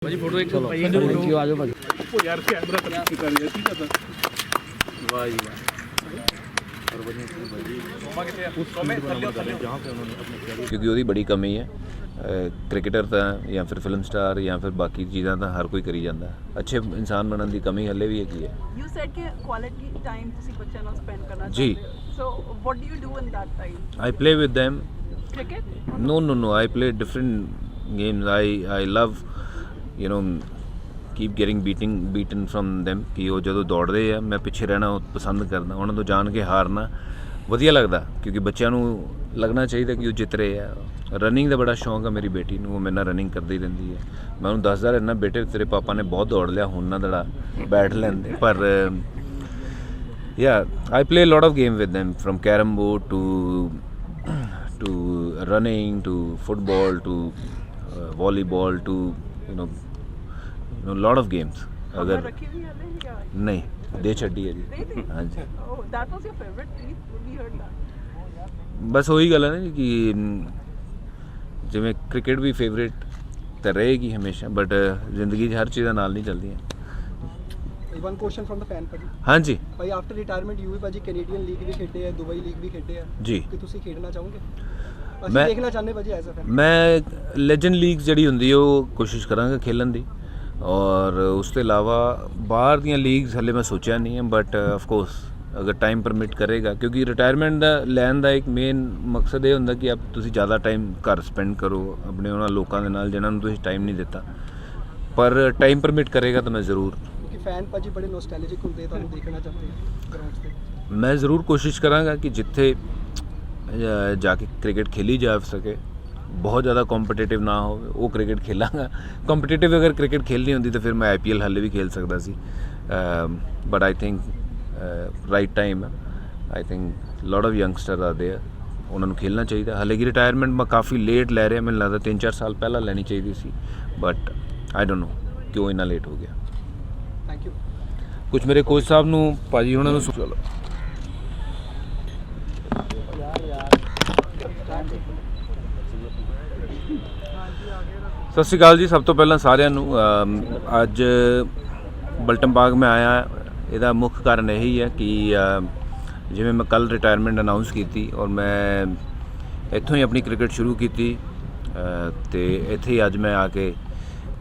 भाजी फोटो एक चलो भाई थैंक यू आ जाओ भाजी ओ यार कैमरा तक कर लिया ठीक है सर वाह जी वाह और बनी मम्मा किथे है तो मैं थल्ले जहाँ पे उन्होंने अपने कैरियर क्योंकि ਉਹਦੀ ਬੜੀ ਕਮੀ ਹੈ ਕ੍ਰਿਕਟਰ ਤਾਂ ਜਾਂ ਫਿਰ ਫਿਲਮ ਸਟਾਰ ਜਾਂ ਫਿਰ ਬਾਕੀ ਚੀਜ਼ਾਂ ਤਾਂ ਹਰ ਕੋਈ ਕਰੀ ਜਾਂਦਾ ਅੱਛੇ ਇਨਸਾਨ ਬਣਨ ਦੀ ਕਮੀ ਹੱਲੇ ਵੀ ਹੈਗੀ ਹੈ You said कि quality time ਤੁਸੀਂ ਬੱਚਿਆਂ ਨਾਲ spend ਕਰਨਾ ਜੀ। ਚਾਹੁੰਦੇ ਹੋ। So what do you do in that time? I play with them. Cricket? No. I play different games. I love, keep getting beaten from them. ਕਿ ਉਹ ਜਦੋਂ ਦੌੜਦੇ ਆ ਮੈਂ ਪਿੱਛੇ ਰਹਿਣਾ ਉਹ ਪਸੰਦ ਕਰਦਾ ਉਹਨਾਂ ਤੋਂ ਜਾਣ ਕੇ ਹਾਰਨਾ ਵਧੀਆ ਲੱਗਦਾ ਕਿਉਂਕਿ ਬੱਚਿਆਂ ਨੂੰ ਲੱਗਣਾ ਚਾਹੀਦਾ ਕਿ ਉਹ ਜਿੱਤ ਰਹੇ ਆ ਰਨਿੰਗ ਦਾ ਬੜਾ ਸ਼ੌਂਕ ਆ ਮੇਰੀ ਬੇਟੀ ਨੂੰ ਉਹ ਮੇਰੇ ਨਾਲ ਰਨਿੰਗ ਕਰਦੀ ਰਹਿੰਦੀ ਹੈ ਮੈਂ ਉਹਨੂੰ ਦੱਸਦਾ ਰਹਿੰਦਾ ਬੇਟੇ ਤੇਰੇ ਪਾਪਾ ਨੇ ਬਹੁਤ ਦੌੜ ਲਿਆ ਹੁਣ ਨਾ ਦੜਾ ਬੈਠ ਲੈਂਦੇ ਪਰ yeah I play a lot of game with them from carom board to running to football to volleyball to lot of games खबर रखी हुई है नहीं या? नहीं ਦੇ ਛੱਡੀ ਹੈ ਜੀ Really? ਹਾਂਜੀ Oh, that was your favorite piece? We heard that. ਬਸ ਉਹੀ ਗੱਲ ਹੈ ਨਾ ਕਿ ਜਿਵੇਂ ਕ੍ਰਿਕਟ ਵੀ ਫੇਵਰੇਟ ਤਾਂ ਰਹੇਗੀ ਹਮੇਸ਼ਾ ਬਟ ਜ਼ਿੰਦਗੀ 'ਚ ਹਰ ਚੀਜ਼ ਦਾ ਨਾਲ ਨਹੀਂ ਚੱਲਦੀਆਂ one question from the fan भाजी ਹਾਂਜੀ भाई आफ्टर रिटायरमेंट यू भी भाजी कैनेडियन लीग भी खेडे है दुबई लीग भी खेडे है ਜੀ कि ਤੁਸੀਂ ਖੇਡਣਾ ਚਾਹੋਗੇ मैं- ਅਸੀਂ ਦੇਖਣਾ ਚਾਹੁੰਦੇ ਭਾਜੀ ਐਜ਼ ਅ ਫੈਨ ਮੈਂ ਲੈਜੈਂਡ ਲੀਗ ਜਿਹੜੀ ਹੁੰਦੀ ਉਹ ਕੋਸ਼ਿਸ਼ ਕਰਾਂਗਾ ਖੇਲਣ ਦੀ ਔਰ ਉਸ ਤੋਂ ਇਲਾਵਾ ਬਾਹਰ ਦੀਆਂ ਲੀਗਸ ਹਲੇ ਮੈਂ ਸੋਚਿਆ ਨਹੀਂ ਹੈ ਬਟ ਆਫ ਕੋਰਸ ਅਗਰ ਟਾਈਮ ਪਰਮਿਟ ਕਰੇਗਾ ਕਿਉਂਕਿ ਰਿਟਾਇਰਮੈਂਟ ਦਾ ਲੈਣ ਦਾ ਇੱਕ ਮੇਨ ਮਕਸਦ ਇਹ ਹੁੰਦਾ ਕਿ ਤੁਸੀਂ ਜ਼ਿਆਦਾ ਟਾਈਮ ਘਰ ਸਪੈਂਡ ਕਰੋ ਆਪਣੇ ਉਹਨਾਂ ਲੋਕਾਂ ਦੇ ਨਾਲ ਜਿਨ੍ਹਾਂ ਨੂੰ ਤੁਸੀਂ ਟਾਈਮ ਨਹੀਂ ਦਿੱਤਾ ਪਰ ਟਾਈਮ ਪਰਮਿਟ ਕਰੇਗਾ ਤਾਂ ਮੈਂ ਜ਼ਰੂਰ ਕਿ ਫੈਨ ਭਾਜੀ ਬੜੇ ਨੋਸਟੈਲਜਿਕ ਹੁੰਦੇ ਤੁਹਾਨੂੰ ਦੇਖਣਾ ਚਾਹੁੰਦੇ ਆ ਗਰਾਊਂਡਸ ਤੇ ਮੈਂ ਜ਼ਰੂਰ ਕੋਸ਼ਿਸ਼ ਕਰਾਂਗਾ ਕਿ ਜਿੱਥੇ ਜਾ ਕੇ ਕ੍ਰਿਕਟ ਖੇਲੀ ਜਾ ਸਕੇ ਬਹੁਤ ਜ਼ਿਆਦਾ ਕੰਪੀਟੀਟਿਵ ਨਾ ਹੋਵੇ ਉਹ ਕ੍ਰਿਕਟ ਖੇਲਾਂਗਾ ਕੰਪੀਟੀਟਿਵ ਅਗਰ ਕ੍ਰਿਕਟ ਖੇਲਣੀ ਹੁੰਦੀ ਤਾਂ ਫਿਰ ਮੈਂ IPL ਹਾਲੇ ਵੀ ਖੇਲ ਸਕਦਾ ਸੀ but I think right time I think lot of youngster are there ਉਹਨਾਂ ਨੂੰ ਖੇਲਣਾ ਚਾਹੀਦਾ ਹਾਲੇ ਕਿ ਰਿਟਾਇਰਮੈਂਟ ਮੈਂ ਕਾਫੀ ਲੇਟ ਲੈ ਰਿਹਾ ਮੈਨੂੰ ਲੱਗਦਾ 3-4 ਸਾਲ ਪਹਿਲਾਂ ਲੈਣੀ ਚਾਹੀਦੀ ਸੀ ਬਟ ਆਈ ਡੋਂਟ ਨੋ ਕਿਉਂ ਇੰਨਾ ਲੇਟ ਹੋ ਗਿਆ ਥੈਂਕ ਯੂ ਕੁਝ ਮੇਰੇ ਕੋਚ ਸਾਹਿਬ ਨੂੰ ਭਾਜੀ ਉਹਨਾਂ ਨੂੰ ਚਲੋ ਸਤਿ ਸ਼੍ਰੀ ਅਕਾਲ ਜੀ ਸਭ ਤੋਂ ਪਹਿਲਾਂ ਸਾਰਿਆਂ ਨੂੰ ਅੱਜ ਬਲਟਨ ਬਾਗ ਮੈਂ ਆਇਆ ਇਹਦਾ ਮੁੱਖ ਕਾਰਨ ਇਹੀ ਹੈ ਕਿ ਜਿਵੇਂ ਮੈਂ ਕੱਲ੍ਹ ਰਿਟਾਇਰਮੈਂਟ ਅਨਾਊਂਸ ਕੀਤੀ ਔਰ ਮੈਂ ਇੱਥੋਂ ਹੀ ਆਪਣੀ ਕ੍ਰਿਕਟ ਸ਼ੁਰੂ ਕੀਤੀ ਅਤੇ ਇੱਥੇ ਹੀ ਅੱਜ ਮੈਂ ਆ ਕੇ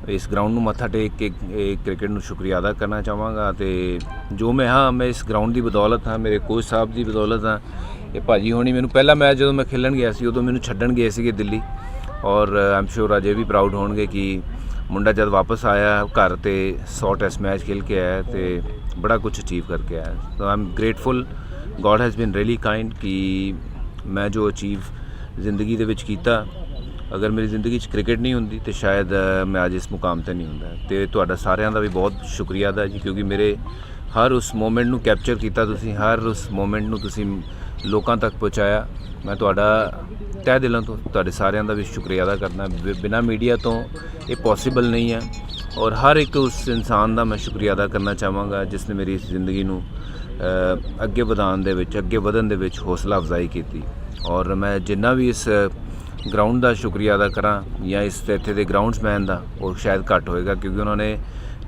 ਇਸ ਗਰਾਊਂਡ ਨੂੰ ਮੱਥਾ ਟੇਕ ਕੇ ਇਹ ਕ੍ਰਿਕਟ ਨੂੰ ਸ਼ੁਕਰੀਆ ਅਦਾ ਕਰਨਾ ਚਾਹਾਂਗਾ ਅਤੇ ਜੋ ਮੈਂ ਇਸ ਗਰਾਊਂਡ ਦੀ ਬਦੌਲਤ ਹਾਂ ਮੇਰੇ ਕੋਚ ਸਾਹਿਬ ਦੀ ਬਦੌਲਤ ਹਾਂ ਇਹ ਭਾਜੀ ਹੋਣੀ ਮੈਨੂੰ ਪਹਿਲਾ ਮੈਚ ਜਦੋਂ ਮੈਂ ਖੇਲਣ ਗਿਆ ਸੀ ਉਦੋਂ ਮੈਨੂੰ ਛੱਡਣ ਗਏ ਸੀਗੇ ਦਿੱਲੀ ਔਰ ਆਮ ਸ਼ੋਰ ਅਜੇ ਵੀ ਪ੍ਰਾਊਡ ਹੋਣਗੇ ਕਿ ਮੁੰਡਾ ਜਦ ਵਾਪਸ ਆਇਆ ਘਰ ਤੇ 100 ਟੈਸਟ ਮੈਚ ਖੇਲ ਕੇ ਆਇਆ ਤੇ ਬੜਾ ਕੁਝ ਅਚੀਵ ਕਰਕੇ ਆਇਆ so I am grateful God has been really kind ਕਿ ਮੈਂ ਜੋ ਅਚੀਵ ਜ਼ਿੰਦਗੀ ਦੇ ਵਿੱਚ ਕੀਤਾ ਅਗਰ ਮੇਰੀ ਜ਼ਿੰਦਗੀ 'ਚ ਕ੍ਰਿਕਟ ਨਹੀਂ ਹੁੰਦੀ ਤਾਂ ਸ਼ਾਇਦ ਮੈਂ ਅੱਜ ਇਸ ਮੁਕਾਮ 'ਤੇ ਨਹੀਂ ਹੁੰਦਾ ਅਤੇ ਤੁਹਾਡਾ ਸਾਰਿਆਂ ਦਾ ਵੀ ਬਹੁਤ ਸ਼ੁਕਰੀਆ ਅਦਾ ਜੀ ਕਿਉਂਕਿ ਮੇਰੇ ਹਰ ਉਸ ਮੂਮੈਂਟ ਨੂੰ ਕੈਪਚਰ ਕੀਤਾ ਤੁਸੀਂ ਹਰ ਉਸ ਮੂਮੈਂਟ ਨੂੰ ਤੁਸੀਂ ਲੋਕਾਂ ਤੱਕ ਪਹੁੰਚਾਇਆ ਮੈਂ ਤੁਹਾਡਾ ਤਹਿ ਦਿਲੋਂ ਤੋਂ ਤੁਹਾਡੇ ਸਾਰਿਆਂ ਦਾ ਵੀ ਸ਼ੁਕਰੀਆ ਅਦਾ ਕਰਦਾ ਬਿਨਾਂ ਮੀਡੀਆ ਤੋਂ ਇਹ ਪੋਸੀਬਲ ਨਹੀਂ ਹੈ ਔਰ ਹਰ ਇੱਕ ਉਸ ਇਨਸਾਨ ਦਾ ਮੈਂ ਸ਼ੁਕਰੀਆ ਅਦਾ ਕਰਨਾ ਚਾਹਾਂਗਾ ਜਿਸ ਨੇ ਮੇਰੀ ਇਸ ਜ਼ਿੰਦਗੀ ਨੂੰ ਅੱਗੇ ਵਧਾਉਣ ਦੇ ਵਿੱਚ ਅੱਗੇ ਵਧਣ ਦੇ ਵਿੱਚ ਹੌਸਲਾ ਅਫਜ਼ਾਈ ਕੀਤੀ ਔਰ ਮੈਂ ਜਿੰਨਾ ਵੀ ਇਸ ਗਰਾਊਂਡ ਦਾ ਸ਼ੁਕਰੀਆ ਅਦਾ ਕਰਾਂ ਜਾਂ ਇਸ ਇੱਥੇ ਦੇ ਗਰਾਊਂਡਸਮੈਨ ਦਾ ਉਹ ਸ਼ਾਇਦ ਘੱਟ ਹੋਏਗਾ ਕਿਉਂਕਿ ਉਹਨਾਂ ਨੇ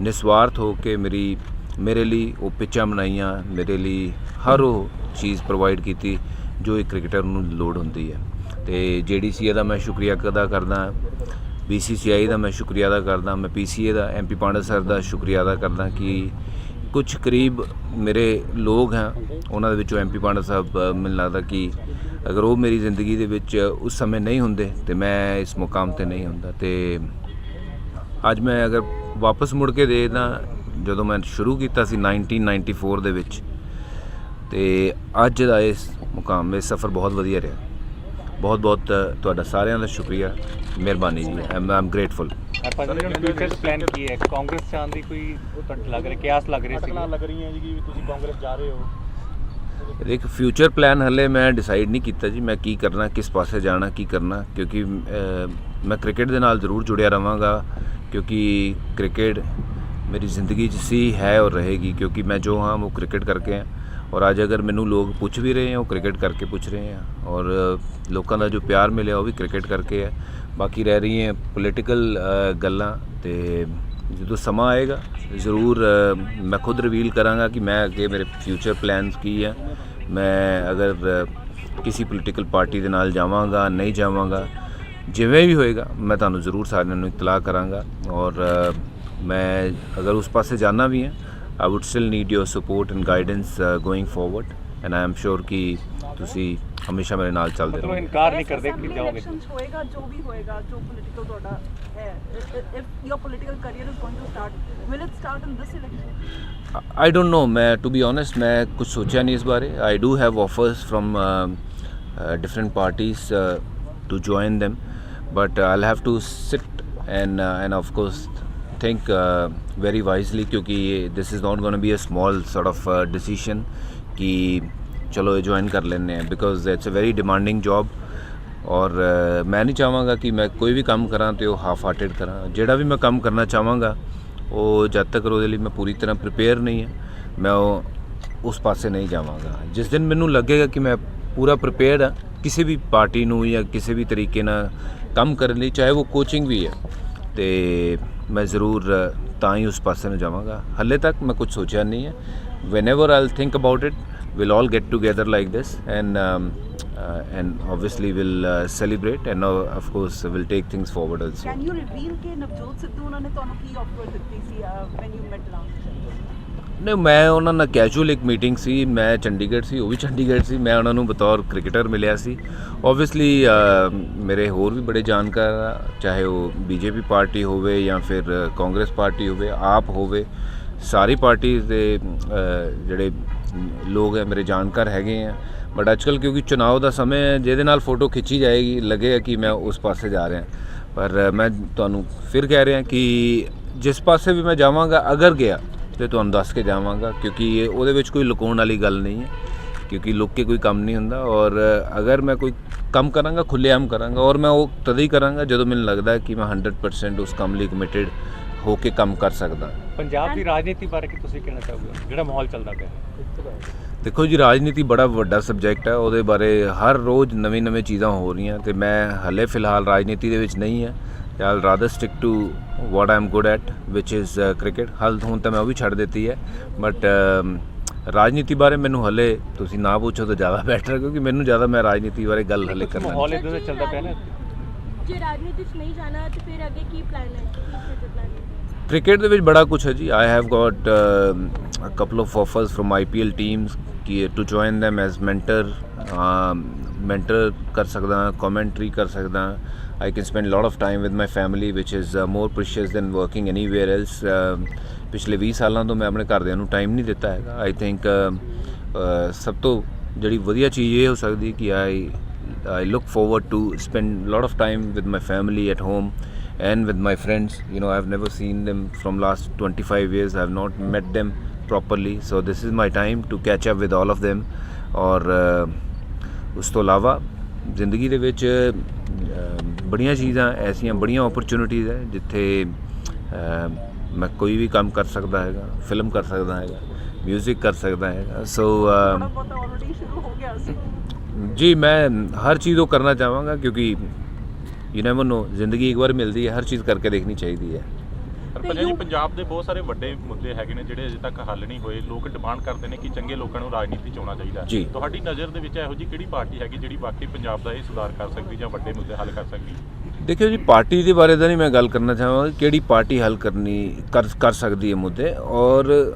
ਨਿਸਵਾਰਥ ਹੋ ਕੇ ਮੇਰੇ ਲਈ ਉਹ ਪਿੱਚਾਂ ਬਣਾਈਆਂ ਮੇਰੇ ਲਈ ਹਰ ਉਹ ਚੀਜ਼ ਪ੍ਰੋਵਾਈਡ ਕੀਤੀ ਜੋ ਇੱਕ ਕ੍ਰਿਕਟਰ ਨੂੰ ਲੋੜ ਹੁੰਦੀ ਹੈ ਅਤੇ JDCA ਦਾ ਮੈਂ ਸ਼ੁਕਰੀਆ ਅਦਾ ਕਰਦਾ BCCI ਦਾ ਮੈਂ ਸ਼ੁਕਰੀਆ ਅਦਾ ਕਰਦਾ ਮੈਂ PCA ਦਾ MP ਪਾਂਡਾ ਸਰ ਦਾ ਸ਼ੁਕਰੀਆ ਅਦਾ ਕਰਦਾ ਕਿ ਕੁਝ ਕਰੀਬ ਮੇਰੇ ਲੋਕ ਹੈ ਉਹਨਾਂ ਦੇ ਵਿੱਚੋਂ MP ਪਾਂਡਾ ਸਾਹਿਬ ਮੈਨੂੰ ਲੱਗਦਾ ਕਿ ਅਗਰ ਉਹ ਮੇਰੀ ਜ਼ਿੰਦਗੀ ਦੇ ਵਿੱਚ ਉਸ ਸਮੇਂ ਨਹੀਂ ਹੁੰਦੇ ਤਾਂ ਮੈਂ ਇਸ ਮੁਕਾਮ 'ਤੇ ਨਹੀਂ ਹੁੰਦਾ ਅਤੇ ਅੱਜ ਮੈਂ ਅਗਰ ਵਾਪਸ ਮੁੜ ਕੇ ਦੇਖਦਾ ਜਦੋਂ ਮੈਂ ਸ਼ੁਰੂ ਕੀਤਾ ਸੀ 1994 ਦੇ ਵਿੱਚ ਅਤੇ ਅੱਜ ਦਾ ਇਸ ਮੁਕਾਮ ਇਹ ਸਫ਼ਰ ਬਹੁਤ ਵਧੀਆ ਰਿਹਾ ਬਹੁਤ ਤੁਹਾਡਾ ਸਾਰਿਆਂ ਦਾ ਸ਼ੁਕਰੀਆ ਮਿਹਰਬਾਨੀ ਜੀ ਆਈ ਐਮ ਗ੍ਰੇਟਫੁਲ फ्यूचर प्लान की है कांग्रेस से आने की लग रही ਕਿਆਸ ਲੱਗ ਰਹੀ ਸੀ ਲੱਗ ਰਹੀ ਹੈ ਜੀ ਕਿ ਤੁਸੀਂ ਕਾਂਗਰਸ ਜਾ ਰਹੇ ਹੋ ਇੱਕ ਫਿਊਚਰ ਪਲਾਨ ਹਲੇ ਮੈਂ ਡਿਸਾਈਡ ਨਹੀਂ ਕੀਤਾ ਜੀ ਮੈਂ ਕੀ ਕਰਨਾ ਕਿਸ ਪਾਸੇ ਜਾਣਾ ਕੀ ਕਰਨਾ ਕਿਉਂਕਿ ਮੈਂ ਕ੍ਰਿਕਟ ਦੇ ਨਾਲ ਜ਼ਰੂਰ ਜੁੜਿਆ ਰਹਾਂਗਾ ਕਿਉਂਕਿ ਕ੍ਰਿਕਟ ਮੇਰੀ ਜ਼ਿੰਦਗੀ 'ਚ ਸੀ ਹੈ ਔਰ ਰਹੇਗੀ ਕਿਉਂਕਿ ਮੈਂ ਜੋ ਹਾਂ ਉਹ ਕ੍ਰਿਕਟ ਕਰਕੇ ਹਾਂ ਔਰ ਅੱਜ ਅਗਰ ਮੈਨੂੰ ਲੋਕ ਪੁੱਛ ਵੀ ਰਹੇ ਆ ਉਹ ਕ੍ਰਿਕਟ ਕਰਕੇ ਪੁੱਛ ਰਹੇ ਆ ਔਰ ਲੋਕਾਂ ਦਾ ਜੋ ਪਿਆਰ ਮਿਲਿਆ ਉਹ ਵੀ ਕ੍ਰਿਕਟ ਕਰਕੇ ਹੈ। ਬਾਕੀ ਰਹਿ ਰਹੀਆਂ ਪੋਲੀਟੀਕਲ ਗੱਲਾਂ ਤੇ ਜਦੋਂ ਸਮਾਂ ਆਏਗਾ ਜ਼ਰੂਰ ਮੈਂ ਖੁਦ ਰਿਵੀਲ ਕਰਾਂਗਾ ਕਿ ਮੈਂ ਅੱਗੇ ਮੇਰੇ ਫਿਊਚਰ ਪਲਾਨਸ ਕੀ ਹੈ। ਮੈਂ ਅਗਰ ਕਿਸੇ ਪੋਲੀਟੀਕਲ ਪਾਰਟੀ ਦੇ ਨਾਲ ਜਾਵਾਂਗਾ ਨਹੀਂ ਜਾਵਾਂਗਾ, ਜਿਵੇਂ ਵੀ ਹੋਏਗਾ ਮੈਂ ਤੁਹਾਨੂੰ ਜ਼ਰੂਰ ਸਾਰਿਆਂ ਨੂੰ ਇਤਲਾਹ ਕਰਾਂਗਾ। ਔਰ ਮੈਂ ਅਗਰ ਉਸ ਪਾਸੇ ਜਾਣਾ ਵੀ ਹੈ I would still need your support and guidance going forward and I am sure कि ਤੁਸੀਂ ਹਮੇਸ਼ਾ ਮੇਰੇ ਨਾਲ ਚੱਲਦੇ ਮਤਲਬ ਰਹੋ। ਇਨਕਾਰ ਨਹੀਂ ਕਰਦੇ ਕਿ Assembly ਜਾਓਗੇ। elections ਹੋਏਗਾ ਜੋ ਵੀ ਹੋਏਗਾ, ਜੋ ਪੋਲੀਟੀਕਲ ਤੁਹਾਡਾ ਹੈ, if your political career is going to start, will it start in this election? I don't know, मैं to be honest मैं कुछ सोचा नहीं इस बारे। I do have offers from different parties to join them, but I'll have to sit and of course think very wisely क्योंकि this is not going to be a small sort of decision कि चलो ये join कर लेने हैं because it's a very demanding job और मैं नहीं चाहांगा कि मैं कोई भी काम करा तो हाफ हार्टेड करा। ਜਿਹੜਾ ਵੀ ਮੈਂ ਕੰਮ ਕਰਨਾ ਚਾਹਾਂਗਾ ਉਹ ਜਦ ਤੱਕ ਉਹਦੇ ਲਈ ਮੈਂ ਪੂਰੀ ਤਰ੍ਹਾਂ ਪ੍ਰਿਪੇਅਰ ਨਹੀਂ ਹੈ ਮੈਂ ਉਹ ਉਸ ਪਾਸੇ ਨਹੀਂ ਜਾਵਾਂਗਾ। ਜਿਸ ਦਿਨ ਮੈਨੂੰ ਲੱਗੇਗਾ ਕਿ ਮੈਂ ਪੂਰਾ ਪ੍ਰਿਪੇਅਰਡ ਹਾਂ ਕਿਸੇ ਵੀ ਪਾਰਟੀ ਨੂੰ ਜਾਂ ਕਿਸੇ ਵੀ ਤਰੀਕੇ ਨਾਲ ਕੰਮ ਕਰਨ ਲਈ, ਚਾਹੇ ਉਹ ਕੋਚਿੰਗ ਵੀ ਹੈ, ਤੇ ਮੈਂ ਜ਼ਰੂਰ ਤਾਂ ਹੀ ਉਸ ਪਾਸੇ ਨੂੰ ਜਾਵਾਂਗਾ। ਹਾਲੇ ਤੱਕ ਮੈਂ ਕੁਝ ਸੋਚਿਆ ਨਹੀਂ ਹੈ। whenever I'll think about it we'll all get together like this and obviously we'll celebrate and of course we'll take things forward also। Can you reveal ਕਿ ਨਵਜੋਤ ਸਿੱਧੂ ਉਹਨਾਂ ਨੇ ਤੁਹਾਨੂੰ ਕੀ ਆਫਰ ਦਿੱਤੀ ਸੀ when you met last? ਨਹੀਂ, ਮੈਂ ਉਹਨਾਂ ਨਾਲ casual ਇੱਕ ਮੀਟਿੰਗ ਸੀ, ਮੈਂ ਚੰਡੀਗੜ੍ਹ ਸੀ, ਉਹ ਵੀ ਚੰਡੀਗੜ੍ਹ ਸੀ, ਮੈਂ ਉਹਨਾਂ ਨੂੰ ਬਤੌਰ ਕ੍ਰਿਕਟਰ ਮਿਲਿਆ ਸੀ। ਓਬਵੀਅਸਲੀ ਮੇਰੇ ਹੋਰ ਵੀ ਬੜੇ ਜਾਣਕਾਰ ਆ, ਚਾਹੇ ਉਹ ਬੀਜੇਪੀ ਪਾਰਟੀ ਹੋਵੇ ਜਾਂ ਫਿਰ ਕਾਂਗਰਸ ਪਾਰਟੀ ਹੋਵੇ, ਆਪ ਹੋਵੇ, ਸਾਰੀ ਪਾਰਟੀਜ਼ ਦੇ ਜਿਹੜੇ ਲੋਕ ਹੈ ਮੇਰੇ ਜਾਣਕਾਰ ਹੈਗੇ ਆ। ਬਟ ਅੱਜ ਕੱਲ੍ਹ ਕਿਉਂਕਿ ਚੁਣਾਵ ਦਾ ਸਮੇਂ ਹੈ, ਜਿਹਦੇ ਨਾਲ ਫੋਟੋ ਖਿੱਚੀ ਜਾਏਗੀ ਲੱਗੇਗਾ ਕਿ ਮੈਂ ਉਸ ਪਾਸੇ ਜਾ ਰਿਹਾ, ਪਰ ਮੈਂ ਤੁਹਾਨੂੰ ਫਿਰ ਕਹਿ ਰਿਹਾ ਕਿ ਜਿਸ ਪਾਸੇ ਵੀ ਮੈਂ ਜਾਵਾਂਗਾ ਅਗਰ ਗਿਆ ਤੇ ਤੁਹਾਨੂੰ ਦੱਸ ਕੇ ਜਾਵਾਂਗਾ ਕਿਉਂਕਿ ਉਹਦੇ ਵਿੱਚ ਕੋਈ ਲੁਕਾਉਣ ਵਾਲੀ ਗੱਲ ਨਹੀਂ ਹੈ ਕਿਉਂਕਿ ਲੁੱਕ ਕੇ ਕੋਈ ਕੰਮ ਨਹੀਂ ਹੁੰਦਾ। ਔਰ ਅਗਰ ਮੈਂ ਕੋਈ ਕੰਮ ਕਰਾਂਗਾ ਖੁੱਲ੍ਹੇਆਮ ਕਰਾਂਗਾ ਔਰ ਮੈਂ ਉਹ ਤਦ ਹੀ ਕਰਾਂਗਾ ਜਦੋਂ ਮੈਨੂੰ ਲੱਗਦਾ ਕਿ ਮੈਂ 100% ਉਸ ਕੰਮ ਲਈ ਕਮਿਟਡ ਹੋ ਕੇ ਕੰਮ ਕਰ ਸਕਦਾ। ਪੰਜਾਬ ਦੀ ਰਾਜਨੀਤੀ ਬਾਰੇ ਕੀ ਤੁਸੀਂ ਕਹਿਣਾ ਚਾਹੋਗੇ, ਜਿਹੜਾ ਮਾਹੌਲ ਚੱਲਦਾ ਪਿਆ? ਦੇਖੋ ਜੀ, ਰਾਜਨੀਤੀ ਬੜਾ ਵੱਡਾ ਸਬਜੈਕਟ ਹੈ, ਉਹਦੇ ਬਾਰੇ ਹਰ ਰੋਜ਼ ਨਵੀਂ ਚੀਜ਼ਾਂ ਹੋ ਰਹੀਆਂ ਤੇ ਮੈਂ ਹਲੇ ਫਿਲਹਾਲ ਰਾਜਨੀਤੀ ਦੇ ਵਿੱਚ ਨਹੀਂ ਹੈ। I'll rather stick to what I'm good at which is cricket। ਹਾਲ ਹੁਣ ਤਾਂ ਮੈਂ ਉਹ ਵੀ ਛੱਡ ਦਿੱਤੀ ਹੈ ਬਟ ਰਾਜਨੀਤੀ ਬਾਰੇ ਮੈਨੂੰ ਹਲੇ ਤੁਸੀਂ ਨਾ ਪੁੱਛੋ ਤਾਂ ਜ਼ਿਆਦਾ ਬੈਟਰ ਕਿਉਂਕਿ ਮੈਨੂੰ ਜ਼ਿਆਦਾ ਮੈਂ ਰਾਜਨੀਤੀ ਬਾਰੇ ਗੱਲ ਹਲੇ ਕਰਨਾ ਨਹੀਂ। ਮਾਹੌਲ ਇੱਦਾਂ ਦਾ ਚੱਲਦਾ ਪਿਆ ਨਾ। ਜੇ ਰਾਜਨੀਤੀ 'ਚ ਨਹੀਂ ਜਾਣਾ ਤੇ ਫਿਰ ਅੱਗੇ ਕੀ ਪਲਾਨ ਹੈ, ਕੀ ਫਿਊਚਰ ਪਲਾਨ ਹੈ? ਕ੍ਰਿਕਟ ਦੇ ਵਿੱਚ ਬੜਾ ਕੁਛ ਹੈ ਜੀ। I have got a couple of offers from IPL teams ਕਿ to join them as mentor ਕਰ ਸਕਦਾ, ਕਮੈਂਟਰੀ ਕਰ ਸਕਦਾ। I can spend a lot of time with my family which is more precious than working anywhere else। ਪਿਛਲੇ 20 ਸਾਲਾਂ ਤੋਂ ਮੈਂ ਆਪਣੇ ਘਰਦਿਆਂ ਨੂੰ ਟਾਈਮ ਨਹੀਂ ਦਿੱਤਾ ਹੈਗਾ। ਆਈ ਥਿੰਕ ਸਭ ਤੋਂ ਜਿਹੜੀ ਵਧੀਆ ਚੀਜ਼ ਇਹ ਹੋ ਸਕਦੀ ਕਿ I look forward to spend a lot of time with my family at home and with my friends। You know, I've never seen them from last 25 years। I've not met them properly, so this is my time to catch up with all of them। ਔਰ ਉਸ ਤੋਂ ਇਲਾਵਾ ਜ਼ਿੰਦਗੀ ਦੇ ਵਿੱਚ ਬੜੀਆਂ ਚੀਜ਼ਾਂ ਐਸੀਆਂ, ਬੜੀਆਂ ਓਪਰਚੁਨਿਟੀਜ਼ ਹੈ ਜਿੱਥੇ ਮੈਂ ਕੋਈ ਵੀ ਕੰਮ ਕਰ ਸਕਦਾ ਹੈਗਾ, ਫਿਲਮ ਕਰ ਸਕਦਾ ਹੈਗਾ, ਮਿਊਜ਼ਿਕ ਕਰ ਸਕਦਾ ਹੈਗਾ। ਸੋ ਥੋੜਾ ਬਹੁਤ ਆਲਰੇਡੀ ਸ਼ੁਰੂ ਹੋ ਗਿਆ ਸੀ ਜੀ, ਮੈਂ ਹਰ ਚੀਜ਼ ਉਹ ਕਰਨਾ ਚਾਹਾਂਗਾ ਕਿਉਂਕਿ ਯੂ ਨੈਵਰ ਨੋ, ਜ਼ਿੰਦਗੀ ਇੱਕ ਵਾਰ ਮਿਲਦੀ ਹੈ, ਹਰ ਚੀਜ਼ ਕਰਕੇ ਦੇਖਣੀ ਚਾਹੀਦੀ ਹੈ। ਪਰ ਭਾਜੀ ਜੀ, ਪੰਜਾਬ ਦੇ ਬਹੁਤ ਸਾਰੇ ਵੱਡੇ ਮੁੱਦੇ ਹੈਗੇ ਨੇ ਜਿਹੜੇ ਅਜੇ ਤੱਕ ਹੱਲ ਨਹੀਂ ਹੋਏ। ਲੋਕ ਡਿਮਾਂਡ ਕਰਦੇ ਨੇ ਕਿ ਚੰਗੇ ਲੋਕਾਂ ਨੂੰ ਰਾਜਨੀਤੀ 'ਚ ਆਉਣਾ ਚਾਹੀਦਾ। ਜੀ। ਤੁਹਾਡੀ ਨਜ਼ਰ ਦੇ ਵਿੱਚ ਇਹੋ ਜਿਹੀ ਕਿਹੜੀ ਪਾਰਟੀ ਹੈਗੀ ਜਿਹੜੀ ਵਾਕਈ ਪੰਜਾਬ ਦਾ ਇਹ ਸੁਧਾਰ ਕਰ ਸਕਦੀ ਜਾਂ ਵੱਡੇ ਮੁੱਦੇ ਹੱਲ ਕਰ ਸਕਦੀ? ਦੇਖਿਓ ਜੀ, ਪਾਰਟੀ ਦੇ ਬਾਰੇ ਤਾਂ ਨਹੀਂ ਮੈਂ ਗੱਲ ਕਰਨਾ ਚਾਹਾਂਗਾ ਕਿਹੜੀ ਪਾਰਟੀ ਹੱਲ ਕਰ ਸਕਦੀ ਹੈ ਮੁੱਦੇ। ਔਰ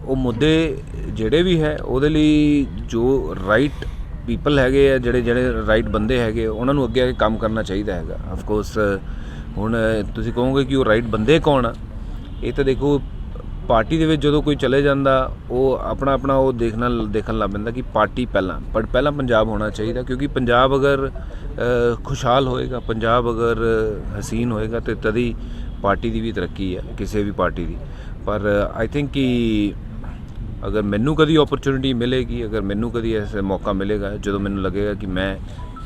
ਉਹ ਮੁੱਦੇ ਜਿਹੜੇ ਵੀ ਹੈ ਉਹਦੇ ਲਈ ਜੋ ਰਾਈਟ ਪੀਪਲ ਹੈਗੇ ਆ, ਜਿਹੜੇ ਰਾਈਟ ਬੰਦੇ ਹੈਗੇ, ਉਹਨਾਂ ਨੂੰ ਅੱਗੇ ਆ ਕੇ ਕੰਮ ਕਰਨਾ ਚਾਹੀਦਾ ਹੈਗਾ। ਆਫ ਕੋਰਸ ਹੁਣ ਤੁਸੀਂ ਕਹੋਗੇ ਕਿ ਉਹ ਰਾਈਟ ਬੰਦੇ ਕੌਣ ਆ, ਇਹ ਤਾਂ ਦੇਖੋ ਪਾਰਟੀ ਦੇ ਵਿੱਚ ਜਦੋਂ ਕੋਈ ਚਲੇ ਜਾਂਦਾ ਉਹ ਆਪਣਾ ਉਹ ਦੇਖਣ ਲੱਗ ਪੈਂਦਾ ਕਿ ਪਾਰਟੀ ਪਹਿਲਾਂ ਪੰਜਾਬ ਹੋਣਾ ਚਾਹੀਦਾ ਕਿਉਂਕਿ ਪੰਜਾਬ ਅਗਰ ਖੁਸ਼ਹਾਲ ਹੋਏਗਾ, ਪੰਜਾਬ ਅਗਰ ਹਸੀਨ ਹੋਏਗਾ ਤੇ ਤਦੀ ਪਾਰਟੀ ਦੀ ਵੀ ਤਰੱਕੀ ਹੈ, ਕਿਸੇ ਵੀ ਪਾਰਟੀ ਦੀ। ਪਰ ਆਈ ਥਿੰਕ ਕਿ ਅਗਰ ਮੈਨੂੰ ਕਦੀ ਓਪਰਚੁਨਿਟੀ ਮਿਲੇਗੀ, ਅਗਰ ਮੈਨੂੰ ਕਦੀ ਐਸਾ ਮੌਕਾ ਮਿਲੇਗਾ ਜਦੋਂ ਮੈਨੂੰ ਲੱਗੇਗਾ ਕਿ ਮੈਂ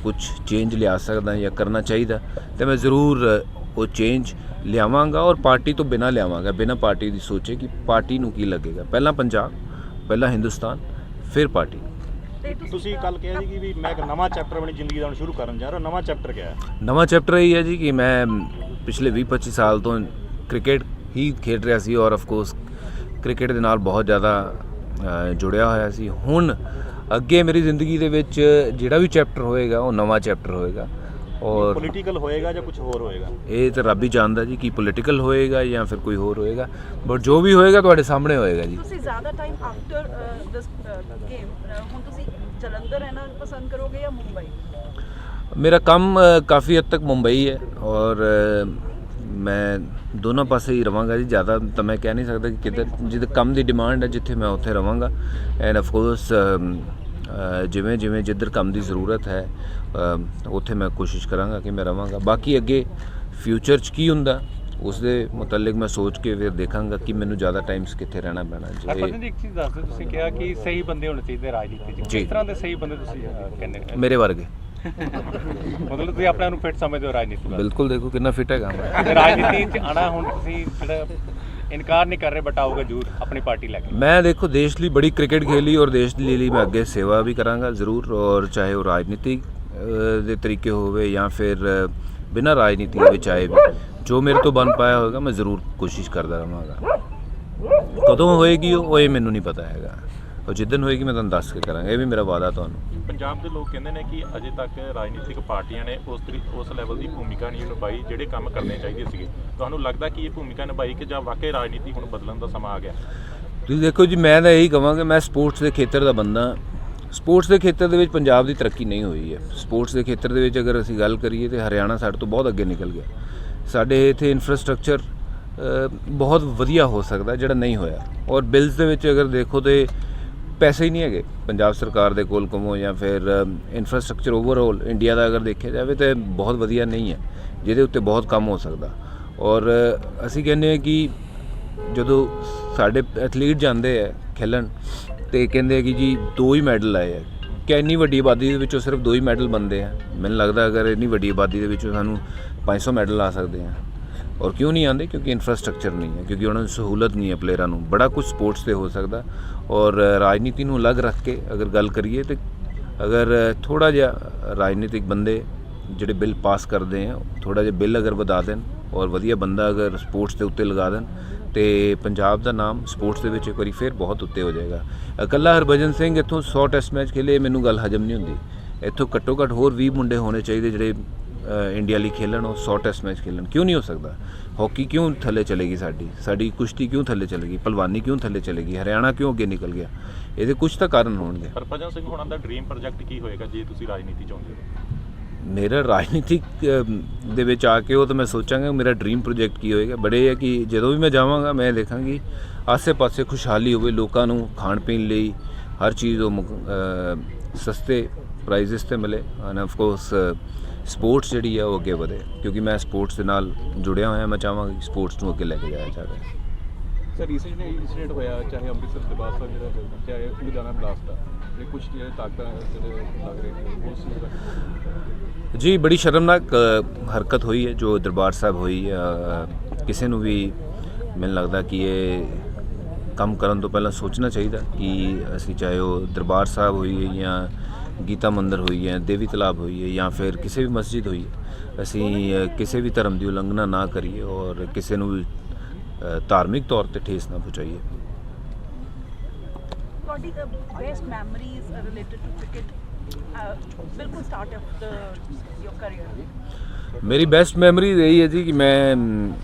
ਕੁਝ ਚੇਂਜ ਲਿਆ ਸਕਦਾ ਜਾਂ ਕਰਨਾ ਚਾਹੀਦਾ ਤਾਂ ਮੈਂ ਜ਼ਰੂਰ ਉਹ ਚੇਂਜ ਲਿਆਵਾਂਗਾ। ਔਰ ਪਾਰਟੀ ਤੋਂ ਬਿਨਾਂ ਲਿਆਵਾਂਗਾ, ਬਿਨਾਂ ਪਾਰਟੀ ਦੀ ਸੋਚੇ ਕਿ ਪਾਰਟੀ ਨੂੰ ਕੀ ਲੱਗੇਗਾ। ਪਹਿਲਾਂ ਪੰਜਾਬ, ਪਹਿਲਾਂ ਹਿੰਦੁਸਤਾਨ, ਫਿਰ ਪਾਰਟੀ। ਤੇ ਤੁਸੀਂ ਕੱਲ ਕਿਹਾ ਜੀ ਕਿ ਵੀ ਮੈਂ ਇੱਕ ਨਵਾਂ ਚੈਪਟਰ ਆਪਣੀ ਜ਼ਿੰਦਗੀ ਦਾ ਹੁਣ ਸ਼ੁਰੂ ਕਰਨ ਜਾ ਰਿਹਾ, ਨਵਾਂ ਚੈਪਟਰ ਕਿਹਾ ਹੈ? ਨਵਾਂ ਚੈਪਟਰ ਇਹ ਹੈ ਜੀ ਕਿ ਮੈਂ ਪਿਛਲੇ 20-25 ਸਾਲ ਤੋਂ ਕ੍ਰਿਕਟ ਹੀ ਖੇਡ ਰਿਹਾ ਸੀ ਔਰ ਆਫ ਕੋਰਸ ਕ੍ਰਿਕਟ ਦੇ ਨਾਲ ਬਹੁਤ ਜ਼ਿਆਦਾ ਜੁੜਿਆ ਹੋਇਆ ਸੀ। ਹੁਣ ਅੱਗੇ ਮੇਰੀ ਜ਼ਿੰਦਗੀ ਦੇ ਵਿੱਚ ਜਿਹੜਾ ਵੀ ਚੈਪਟਰ ਹੋਏਗਾ ਉਹ ਨਵਾਂ ਚੈਪਟਰ ਹੋਏਗਾ ਔਰ ਪੋਲੀਟੀਕਲ ਹੋਏਗਾ ਜਾਂ ਕੁਝ ਹੋਰ ਹੋਏਗਾ? ਇਹ ਤਾਂ ਰੱਬ ਹੀ ਜਾਣਦਾ ਜੀ ਕਿ ਪੋਲੀਟੀਕਲ ਹੋਏਗਾ ਜਾਂ ਫਿਰ ਕੋਈ ਹੋਰ ਹੋਏਗਾ, ਬਟ ਜੋ ਵੀ ਹੋਏਗਾ ਤੁਹਾਡੇ ਸਾਹਮਣੇ ਹੋਏਗਾ ਜੀ। ਤੁਸੀਂ ਜ਼ਿਆਦਾ ਟਾਈਮ ਆਫਟਰ ਦਿਸ ਗੇਮ ਹੁਣ ਤੁਸੀਂ ਜਲੰਧਰ ਰਹਿਣਾ ਪਸੰਦ ਕਰੋਗੇ ਜਾਂ ਮੁੰਬਈ? ਮੇਰਾ ਕੰਮ ਕਾफ़ी हद तक मुंबई है और मैं दोनों पासे ही रवांगा जी। ज़्यादा तो मैं कह नहीं सकता कि किधर जिधर कम की डिमांड है जिथे मैं उत्थे रवांगा एंड ऑफ कोर्स जिमें जिमें जिधर कम की ज़रूरत है उत्थे मैं कोशिश करांगा कि मैं रवांगा। बाकी अगे फ्यूचर च की हुंदा ਉਸ ਦੇ ਮੁਤਲਕ ਮੈਂ ਸੋਚ ਕੇ ਫਿਰ ਦੇਖਾਂਗਾ ਕਿ ਮੈਨੂੰ ਜ਼ਿਆਦਾ ਟਾਈਮਸ ਕਿੱਥੇ ਰਹਿਣਾ ਪੈਣਾ। ਹਰਭਜਨ ਜੀ ਇੱਕ ਚੀਜ਼ ਦੱਸ ਦਿਓ, ਤੁਸੀਂ ਕਿਹਾ ਕਿ ਸਹੀ ਬੰਦੇ ਹੋਣੇ ਚਾਹੀਦੇ ਰਾਜਨੀਤੀ 'ਚ, ਕਿਸ ਤਰ੍ਹਾਂ ਦੇ ਸਹੀ ਬੰਦੇ ਤੁਸੀਂ ਕਹਿੰਦੇ ਮੇਰੇ ਵਰਗੇ ਮਤਲਬ ਤੁਸੀਂ ਆਪਣੇ ਨੂੰ ਫਿੱਟ ਸਮਝਦੇ ਹੋ ਰਾਜਨੀਤੀ ਵਾਸਤੇ? ਬਿਲਕੁਲ, ਦੇਖੋ ਕਿੰਨਾ ਫਿੱਟ ਹੈਗਾ ਮੈਂ। ਰਾਜਨੀਤੀ 'ਚ ਆਣਾ ਹੁਣ ਤੁਸੀਂ ਜਿਹੜਾ ਇਨਕਾਰ ਨਹੀਂ ਕਰ ਰਹੇ ਬਟ ਆਓਗੇ ਜ਼ਰੂਰ ਆਪਣੀ ਪਾਰਟੀ ਲੈ ਕੇ? ਮੈਂ ਦੇਖੋ ਦੇਸ਼ ਲਈ ਬੜੀ ਕ੍ਰਿਕਟ ਖੇਲੀ ਔਰ ਦੇਸ਼ ਲਈ ਮੈਂ ਅੱਗੇ ਸੇਵਾ ਵੀ ਕਰਾਂਗਾ ਜ਼ਰੂਰ, ਔਰ ਚਾਹੇ ਉਹ ਰਾਜਨੀਤੀ ਦੇ ਤਰੀਕੇ ਹੋਵੇ ਜਾਂ ਫਿਰ ਬਿਨਾਂ ਰਾਜਨੀਤੀ ਦੇ ਵਿੱਚ ਆਏ ਵੀ ਜੋ ਮੇਰੇ ਤੋਂ ਬਣ ਪਾਇਆ ਹੋਵੇਗਾ ਮੈਂ ਜ਼ਰੂਰ ਕੋਸ਼ਿਸ਼ ਕਰਦਾ ਰਹਾਂਗਾ। ਕਦੋਂ ਹੋਏਗੀ ਉਹ ਇਹ ਮੈਨੂੰ ਨਹੀਂ ਪਤਾ ਹੈਗਾ, ਉਹ ਜਿੱਦਣ ਹੋਏਗੀ ਮੈਂ ਤੁਹਾਨੂੰ ਦੱਸ ਕੇ ਕਰਾਂਗਾ, ਇਹ ਵੀ ਮੇਰਾ ਵਾਅਦਾ ਤੁਹਾਨੂੰ। ਪੰਜਾਬ ਦੇ ਲੋਕ ਕਹਿੰਦੇ ਨੇ ਕਿ ਅਜੇ ਤੱਕ ਰਾਜਨੀਤਿਕ ਪਾਰਟੀਆਂ ਨੇ ਉਸ ਲੈਵਲ ਦੀ ਭੂਮਿਕਾ ਨਹੀਂ ਨਿਭਾਈ ਜਿਹੜੇ ਕੰਮ ਕਰਨੇ ਚਾਹੀਦੇ ਸੀਗੇ। ਤੁਹਾਨੂੰ ਲੱਗਦਾ ਕਿ ਇਹ ਭੂਮਿਕਾ ਨਿਭਾਈ ਕਿ ਜਾਂ ਵਾਕਈ ਰਾਜਨੀਤੀ ਹੁਣ ਬਦਲਣ ਦਾ ਸਮਾਂ ਆ ਗਿਆ? ਤੁਸੀਂ ਦੇਖੋ ਜੀ, ਮੈਂ ਤਾਂ ਇਹੀ ਕਹਾਂਗਾ, ਮੈਂ ਸਪੋਰਟਸ ਦੇ ਖੇਤਰ ਦਾ ਬੰਦਾ। ਸਪੋਰਟਸ ਦੇ ਖੇਤਰ ਦੇ ਵਿੱਚ ਪੰਜਾਬ ਦੀ ਤਰੱਕੀ ਨਹੀਂ ਹੋਈ ਹੈ। ਸਪੋਰਟਸ ਦੇ ਖੇਤਰ ਦੇ ਵਿੱਚ ਅਗਰ ਅਸੀਂ ਗੱਲ ਕਰੀਏ ਤਾਂ ਹਰਿਆਣਾ ਸਾਡੇ ਤੋਂ ਬਹੁਤ ਅੱਗੇ ਨਿਕਲ ਗਿਆ। ਸਾਡੇ ਇੱਥੇ ਇਨਫਰਾਸਟ੍ਰਕਚਰ ਬਹੁਤ ਵਧੀਆ ਹੋ ਸਕਦਾ ਜਿਹੜਾ ਨਹੀਂ ਹੋਇਆ, ਔਰ ਬਿਲਸ ਦੇ ਵਿੱਚ ਅਗਰ ਦੇਖੋ ਤਾਂ ਪੈਸੇ ਹੀ ਨਹੀਂ ਹੈਗੇ ਪੰਜਾਬ ਸਰਕਾਰ ਦੇ ਕੋਲ ਕਮੋ, ਜਾਂ ਫਿਰ ਇਨਫਰਾਸਟ੍ਰਕਚਰ ਓਵਰਆਲ ਇੰਡੀਆ ਦਾ ਅਗਰ ਦੇਖਿਆ ਜਾਵੇ ਤਾਂ ਬਹੁਤ ਵਧੀਆ ਨਹੀਂ ਹੈ, ਜਿਹਦੇ ਉੱਤੇ ਬਹੁਤ ਕੰਮ ਹੋ ਸਕਦਾ। ਔਰ ਅਸੀਂ ਕਹਿੰਦੇ ਹਾਂ ਕਿ ਜਦੋਂ ਸਾਡੇ ਐਥਲੀਟ ਜਾਂਦੇ ਆ ਖੇਲਣ ਤੇ ਕਹਿੰਦੇ ਆ ਕਿ ਜੀ 2 ਹੀ ਮੈਡਲ ਆਏ ਆ, ਕਿ ਇੰਨੀ ਵੱਡੀ ਆਬਾਦੀ ਦੇ ਵਿੱਚੋਂ ਸਿਰਫ 2 ਹੀ ਮੈਡਲ ਬਣਦੇ ਆ। ਮੈਨੂੰ ਲੱਗਦਾ ਅਗਰ ਇੰਨੀ ਵੱਡੀ ਆਬਾਦੀ ਦੇ ਵਿੱਚੋਂ ਸਾਨੂੰ 500 ਮੈਡਲ ਆ ਸਕਦੇ ਆ, ਔਰ ਕਿਉਂ ਨਹੀਂ ਆਉਂਦੇ? ਕਿਉਂਕਿ ਇਨਫਰਾਸਟ੍ਰਕਚਰ ਨਹੀਂ ਹੈ, ਕਿਉਂਕਿ ਉਹਨਾਂ ਨੂੰ ਸਹੂਲਤ ਨਹੀਂ ਹੈ ਪਲੇਅਰਾਂ ਨੂੰ। ਬੜਾ ਕੁਝ ਸਪੋਰਟਸ 'ਤੇ ਹੋ ਸਕਦਾ, ਔਰ ਰਾਜਨੀਤੀ ਨੂੰ ਅਲੱਗ ਰੱਖ ਕੇ ਅਗਰ ਗੱਲ ਕਰੀਏ ਤਾਂ ਅਗਰ ਥੋੜ੍ਹਾ ਜਿਹਾ ਰਾਜਨੀਤਿਕ ਬੰਦੇ ਜਿਹੜੇ ਬਿੱਲ ਪਾਸ ਕਰਦੇ ਆ, ਥੋੜ੍ਹਾ ਜਿਹਾ ਬਿੱਲ ਅਗਰ ਵਧਾ ਦੇਣ ਔਰ ਵਧੀਆ ਬੰਦਾ ਅਗਰ ਸਪੋਰਟਸ ਦੇ ਉੱਤੇ ਲਗਾ ਦੇਣ ਤੇ ਪੰਜਾਬ ਦਾ ਨਾਮ ਸਪੋਰਟਸ ਦੇ ਵਿੱਚ ਇੱਕ ਵਾਰੀ ਫਿਰ ਬਹੁਤ ਉੱਤੇ ਹੋ ਜਾਏਗਾ। ਇਕੱਲਾ ਹਰਭਜਨ ਸਿੰਘ ਇੱਥੋਂ 100 ਟੈਸਟ ਮੈਚ ਖੇਲੇ, ਮੈਨੂੰ ਗੱਲ ਹਜਮ ਨਹੀਂ ਹੁੰਦੀ। ਇੱਥੋਂ ਘੱਟੋ ਘੱਟ ਹੋਰ 20 ਮੁੰਡੇ ਹੋਣੇ ਚਾਹੀਦੇ ਜਿਹੜੇ ਇੰਡੀਆ ਲਈ ਖੇਲਣ, ਉਹ 100 ਟੈਸਟ ਮੈਚ ਖੇਲਣ। ਕਿਉਂ ਨਹੀਂ ਹੋ ਸਕਦਾ? ਹਾਕੀ ਕਿਉਂ ਥੱਲੇ ਚਲੇਗੀ? ਸਾਡੀ ਕੁਸ਼ਤੀ ਕਿਉਂ ਥੱਲੇ ਚਲੇਗੀ? ਭਲਵਾਨੀ ਕਿਉਂ ਥੱਲੇ ਚਲੇਗੀ? ਹਰਿਆਣਾ ਕਿਉਂ ਅੱਗੇ ਨਿਕਲ ਗਿਆ? ਇਹਦੇ ਕੁਝ ਤਾਂ ਕਾਰਨ ਹੋਣਗੇ। ਹਰਭਜਨ ਸਿੰਘ ਹੋਣਾ ਦਾ ਡ੍ਰੀਮ ਪ੍ਰੋਜੈਕਟ ਕੀ ਹੋਏਗਾ ਜੇ ਤੁਸੀਂ ਰਾਜਨੀਤੀ ਚਾਹੁੰਦੇ ਹੋ? ਮੇਰਾ ਰਾਜਨੀਤਿਕ ਦੇ ਵਿੱਚ ਆ ਕੇ ਉਹ ਤਾਂ ਮੈਂ ਸੋਚਾਂਗਾ ਮੇਰਾ ਡ੍ਰੀਮ ਪ੍ਰੋਜੈਕਟ ਕੀ ਹੋਏਗਾ। ਬੜੇ ਹੈ ਕਿ ਜਦੋਂ ਵੀ ਮੈਂ ਜਾਵਾਂਗਾ ਮੈਂ ਦੇਖਾਂਗੀ ਆਸੇ-ਪਾਸੇ ਖੁਸ਼ਹਾਲੀ ਹੋਵੇ, ਲੋਕਾਂ ਨੂੰ ਖਾਣ ਪੀਣ ਲਈ ਹਰ ਚੀਜ਼ ਉਹ ਸਸਤੇ ਪ੍ਰਾਈਜ਼ਸ 'ਤੇ ਮਿਲੇ, ਐਂਡ ਆਫ ਕੋਰਸ ਸਪੋਰਟਸ ਜਿਹੜੀ ਆ ਉਹ ਅੱਗੇ ਵਧੇ, ਕਿਉਂਕਿ ਮੈਂ ਸਪੋਰਟਸ ਦੇ ਨਾਲ ਜੁੜਿਆ ਹੋਇਆ। ਮੈਂ ਚਾਹਾਂਗਾ ਕਿ ਸਪੋਰਟਸ ਨੂੰ ਅੱਗੇ ਲੈ ਕੇ ਜਾਇਆ ਜਾਵੇ। ਸਰ ਰੀਸੈਂਟ ਇੰਸੀਡੈਂਟ ਹੋਇਆ, ਚਾਹੇ ਅੰਮ੍ਰਿਤਸਰ ਦੇ ਬਾਅਦ ਜਿਹੜਾ ਚਾਹੇ ਲੁਧਿਆਣਾ ਬਲਾਸਟ ਦਾ, ਇਹ ਕੁਝ ਜਿਹੜੇ ਤਾਕਤਾਂ ਜਿਹੜੇ ਲੱਗ ਰਹੇ ਨੇ ਉਸ ਨੂੰ ਜੀ ਬੜੀ ਸ਼ਰਮਨਾਕ ਹਰਕਤ ਹੋਈ ਹੈ ਜੋ ਦਰਬਾਰ ਸਾਹਿਬ ਹੋਈ। ਕਿਸੇ ਨੂੰ ਵੀ ਮੈਨੂੰ ਲੱਗਦਾ ਕਿ ਇਹ ਕੰਮ ਕਰਨ ਤੋਂ ਪਹਿਲਾਂ ਸੋਚਣਾ ਚਾਹੀਦਾ ਕਿ ਅਸੀਂ ਚਾਹੇ ਉਹ ਦਰਬਾਰ ਸਾਹਿਬ ਹੋਈ ਹੈ ਜਾਂ ਗੀਤਾ ਮੰਦਿਰ ਹੋਈ ਹੈ, ਦੇਵੀ ਤਲਾਬ ਹੋਈ ਹੈ ਜਾਂ ਫਿਰ ਕਿਸੇ ਵੀ ਮਸਜਿਦ ਹੋਈ ਹੈ, ਅਸੀਂ ਕਿਸੇ ਵੀ ਧਰਮ ਦੀ ਉਲੰਘਣਾ ਨਾ ਕਰੀਏ ਔਰ ਕਿਸੇ ਨੂੰ ਵੀ ਧਾਰਮਿਕ ਤੌਰ ਤੇ ਠੇਸ ਨਾ ਪਹੁੰਚਾਈਏ। ਤੁਹਾਡੀ best memories related to cricket ਬਿਲਕੁਲ ਸਟਾਰਟ ਆਫ ਯੋਰ ਕੈਰੀਅਰ? ਮੇਰੀ ਬੈਸਟ ਮੈਮਰੀ ਇਹੀ ਹੈ ਜੀ ਕਿ ਮੈਂ